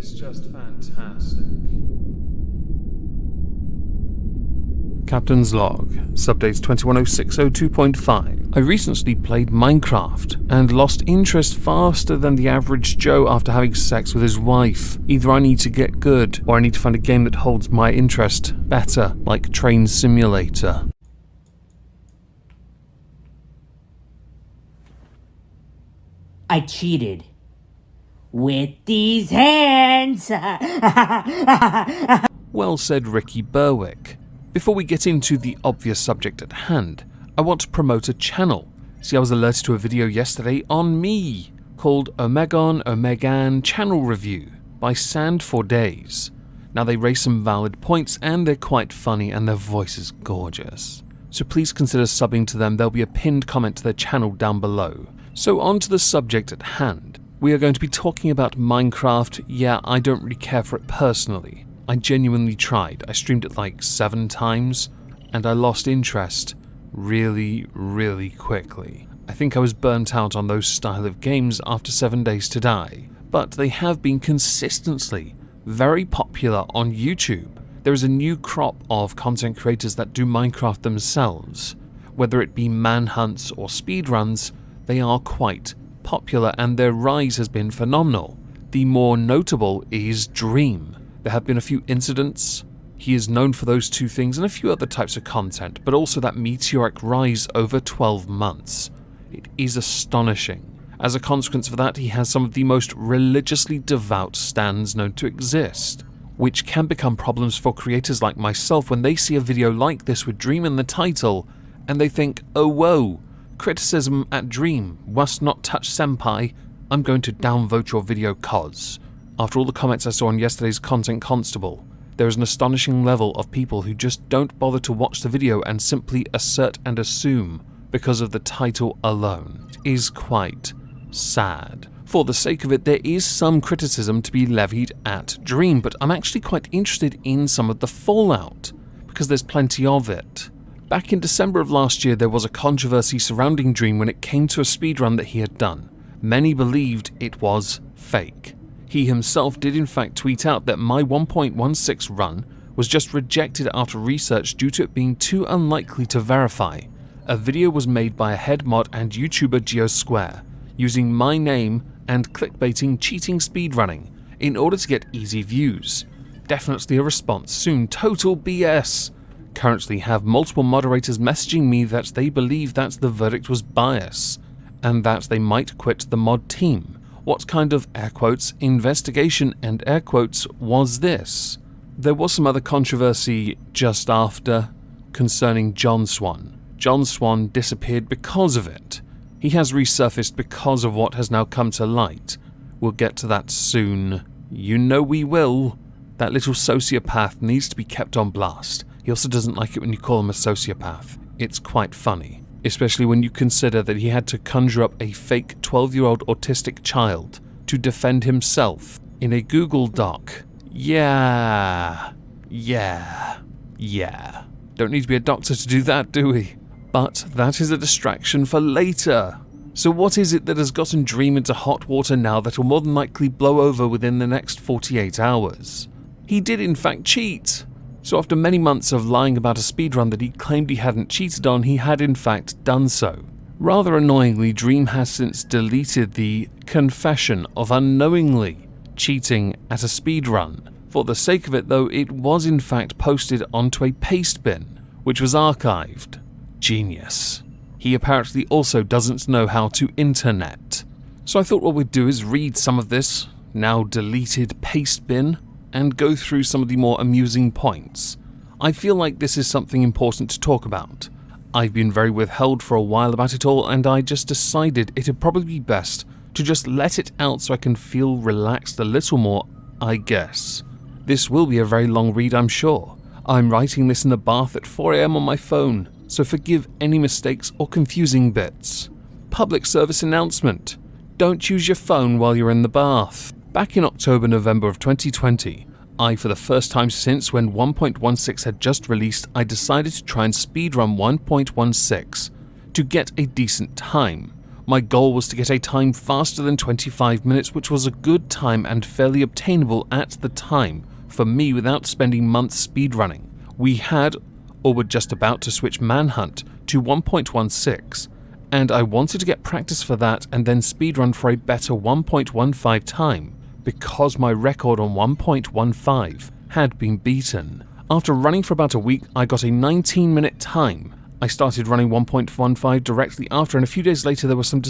It's just fantastic. Captain's Log, Subdates 210602.5. I recently played Minecraft and lost interest faster than the average Joe after having sex with his wife. Either I need to get good, or I need to find a game that holds my interest better, like Train Simulator. I cheated. With these hands. Well said, Ricky Berwick. Before we get into the obvious subject at hand, I want to promote a channel. See, I was alerted to a video yesterday on me called McGann Channel Review by Sand for Days. Now they raise some valid points and they're quite funny and their voice is gorgeous. So please consider subbing to them. There'll be a pinned comment to their channel down below. So on to the subject at hand. We are going to be talking about Minecraft. Yeah, I don't really care for it personally. I genuinely tried. I streamed it like 7 times, and I lost interest really quickly. I think I was burnt out on those style of games after 7 Days to Die, but they have been consistently very popular on YouTube. There is a new crop of content creators that do Minecraft themselves. Whether it be manhunts or speedruns, they are quite popular and their rise has been phenomenal. The more notable is Dream. There have been a few incidents. He is known for those 2 things and a few other types of content, but also that meteoric rise over 12 months. It is astonishing. As a consequence of that, he has some of the most religiously devout stans known to exist, which can become problems for creators like myself when they see a video like this with Dream in the title, and they think, oh whoa, criticism at Dream, must not touch senpai, I'm going to downvote your video cause. After all the comments I saw on yesterday's Content Constable, there is an astonishing level of people who just don't bother to watch the video and simply assert and assume because of the title alone. It is quite sad. For the sake of it, there is some criticism to be levied at Dream, but I'm actually quite interested in some of the fallout, because there's plenty of it. Back in December of last year, there was a controversy surrounding Dream when it came to a speedrun that he had done. Many believed it was fake. He himself did in fact tweet out that my 1.16 run was just rejected after research due to it being too unlikely to verify. A video was made by a head mod and YouTuber GeoSquare, using my name and clickbaiting cheating speedrunning in order to get easy views. Definitely a response soon. Total BS. Currently have multiple moderators messaging me that they believe that the verdict was bias, and that they might quit the mod team. What kind of air quotes investigation and air quotes was this? There was some other controversy just after concerning John Swan. John Swan disappeared because of it. He has resurfaced because of what has now come to light. We'll get to that soon. You know we will. That little sociopath needs to be kept on blast. He also doesn't like it when you call him a sociopath. It's quite funny, especially when you consider that he had to conjure up a fake 12-year-old autistic child to defend himself in a Google Doc. Yeah. Don't need to be a doctor to do that, do we? But that is a distraction for later. So what is it that has gotten Dream into hot water now that will more than likely blow over within the next 48 hours? He did in fact cheat. So after many months of lying about a speedrun that he claimed he hadn't cheated on, he had in fact done so. Rather annoyingly, Dream has since deleted the confession of unknowingly cheating at a speedrun. For the sake of it though, it was in fact posted onto a paste bin, which was archived. Genius. He apparently also doesn't know how to internet. So I thought what we'd do is read some of this, now deleted paste bin, and go through some of the more amusing points. I feel like this is something important to talk about. I've been very withheld for a while about it all, and I just decided it'd probably be best to just let it out so I can feel relaxed a little more, I guess. This will be a very long read, I'm sure. I'm writing this in the bath at 4 AM on my phone, so forgive any mistakes or confusing bits. Public service announcement. Don't use your phone while you're in the bath. Back in October-November of 2020, I, for the first time since when 1.16 had just released, I decided to try and speedrun 1.16 to get a decent time. My goal was to get a time faster than 25 minutes, which was a good time and fairly obtainable at the time for me without spending months speedrunning. We had, or were just about to switch Manhunt to 1.16, and I wanted to get practice for that and then speedrun for a better 1.15 time, because my record on 1.15 had been beaten. After running for about a week, I got a 19-minute time. I started running 1.15 directly after, and a few days later there was some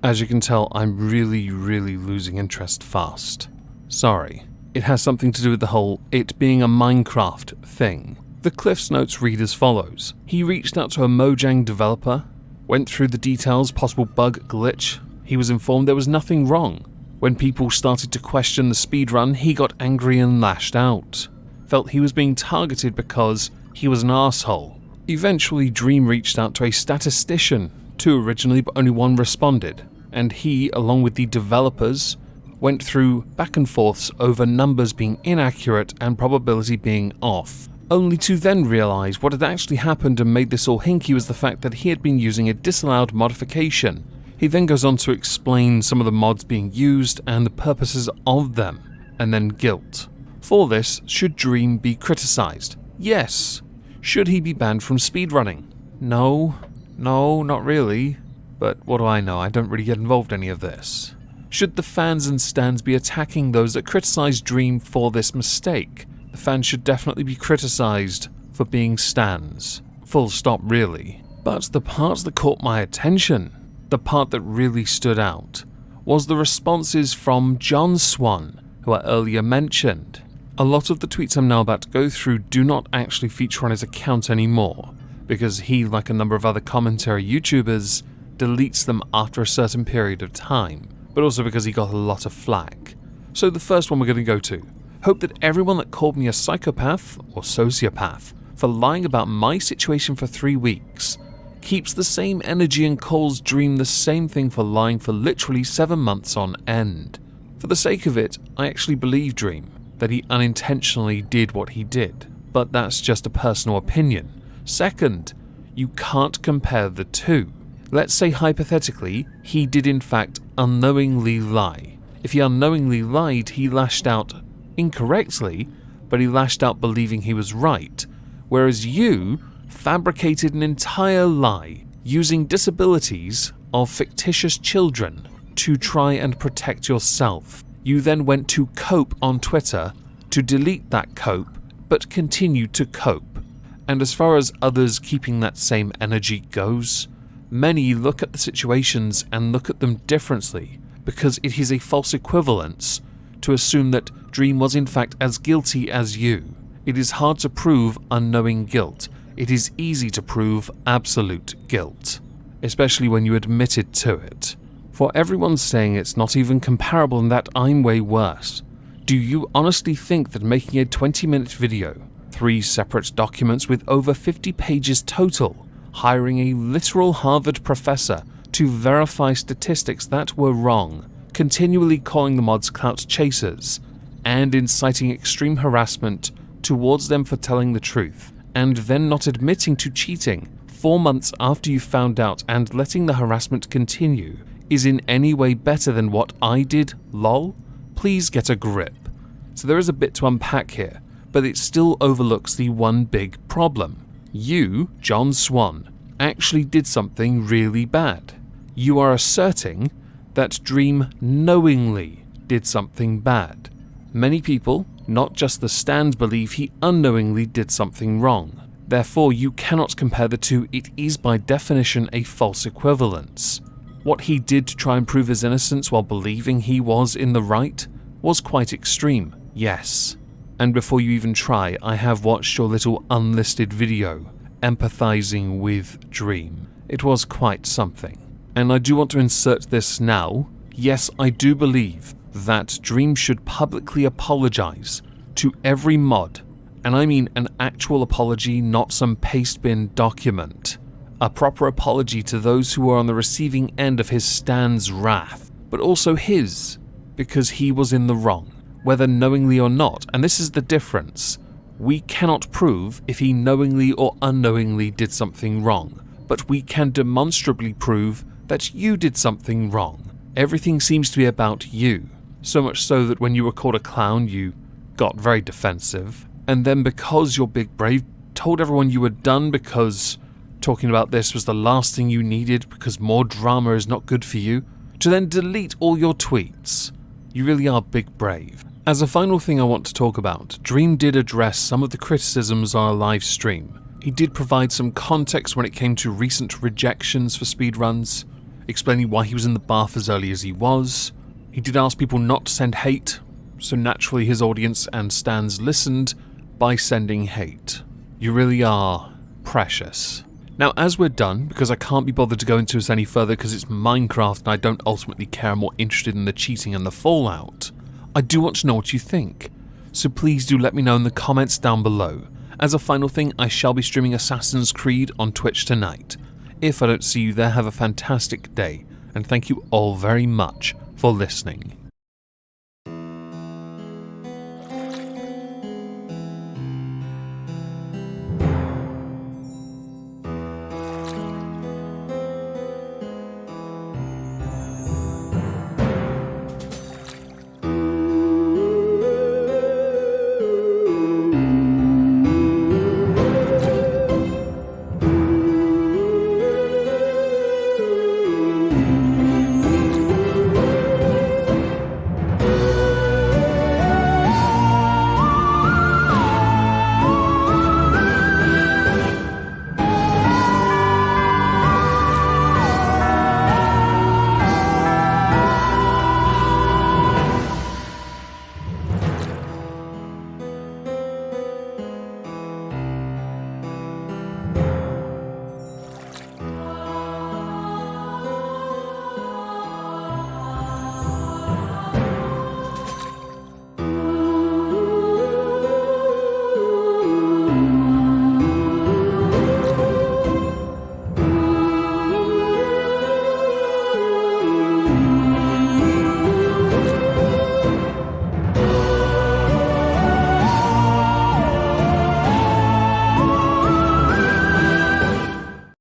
As you can tell, I'm really losing interest fast. Sorry. It has something to do with the whole it being a Minecraft thing. The Cliff's Notes read as follows. He reached out to a Mojang developer, went through the details, possible bug glitch. He was informed there was nothing wrong. When people started to question the speedrun, he got angry and lashed out. Felt he was being targeted because he was an asshole. Eventually, Dream reached out to a statistician, 2 originally but only 1 responded, and he, along with the developers, went through back and forths over numbers being inaccurate and probability being off, only to then realise what had actually happened and made this all hinky was the fact that he had been using a disallowed modification. He then goes on to explain some of the mods being used and the purposes of them, and then guilt. For this, should Dream be criticised? Yes. Should he be banned from speedrunning? No, not really. But what do I know? I don't really get involved in any of this. Should the fans and stans be attacking those that criticise Dream for this mistake? The fans should definitely be criticised for being stans. Full stop, really. But the parts that caught my attention, the part that really stood out, was the responses from John Swan, who I earlier mentioned. A lot of the tweets I'm now about to go through do not actually feature on his account anymore, because he, like a number of other commentary YouTubers, deletes them after a certain period of time, but also because he got a lot of flack. So the first one we're going to go to. Hope that everyone that called me a psychopath or sociopath for lying about my situation for 3 weeks keeps the same energy and calls Dream the same thing for lying for literally 7 months on end. For the sake of it, I actually believe Dream, that he unintentionally did what he did, but that's just a personal opinion. Second, you can't compare the two. Let's say hypothetically, he did in fact unknowingly lie. If he unknowingly lied, he lashed out incorrectly, but he lashed out believing he was right, whereas you fabricated an entire lie using disabilities of fictitious children to try and protect yourself. You then went to cope on Twitter to delete that cope, but continued to cope. And as far as others keeping that same energy goes, many look at the situations and look at them differently because it is a false equivalence to assume that Dream was in fact as guilty as you. It is hard to prove unknowing guilt. It is easy to prove absolute guilt, especially when you admitted to it. For everyone saying it's not even comparable and that I'm way worse, do you honestly think that making a 20-minute video, 3 separate documents with over 50 pages total, hiring a literal Harvard professor to verify statistics that were wrong, continually calling the mods clout chasers, and inciting extreme harassment towards them for telling the truth, and then not admitting to cheating 4 months after you found out and letting the harassment continue, is in any way better than what I did, lol? Please get a grip. So there is a bit to unpack here, but it still overlooks the one big problem. You, John Swan, actually did something really bad. You are asserting that Dream knowingly did something bad. Many people, not just the stans, believe he unknowingly did something wrong. Therefore, you cannot compare the two. It is by definition a false equivalence. What he did to try and prove his innocence while believing he was in the right was quite extreme, yes. And before you even try, I have watched your little unlisted video, empathizing with Dream. It was quite something. And I do want to insert this now. Yes, I do believe that Dream should publicly apologize to every mod, and I mean an actual apology, not some paste bin document. A proper apology to those who are on the receiving end of his stans' wrath, but also his, because he was in the wrong, whether knowingly or not, and this is the difference. We cannot prove if he knowingly or unknowingly did something wrong, but we can demonstrably prove that you did something wrong. Everything seems to be about you, so much so that when you were called a clown you got very defensive, and then because you're big brave, told everyone you were done because talking about this was the last thing you needed because more drama is not good for you, to then delete all your tweets. You really are big brave. As a final thing I want to talk about, Dream did address some of the criticisms on our live stream. He did provide some context when it came to recent rejections for speedruns, explaining why he was in the bath as early as he was. He did ask people not to send hate, so naturally his audience and stans listened by sending hate. You really are precious. Now, as we're done, because I can't be bothered to go into this any further because it's Minecraft and I don't ultimately care, I'm more interested in the cheating and the fallout, I do want to know what you think, so please do let me know in the comments down below. As a final thing, I shall be streaming Assassin's Creed on Twitch tonight. If I don't see you there, have a fantastic day, and thank you all very much for listening.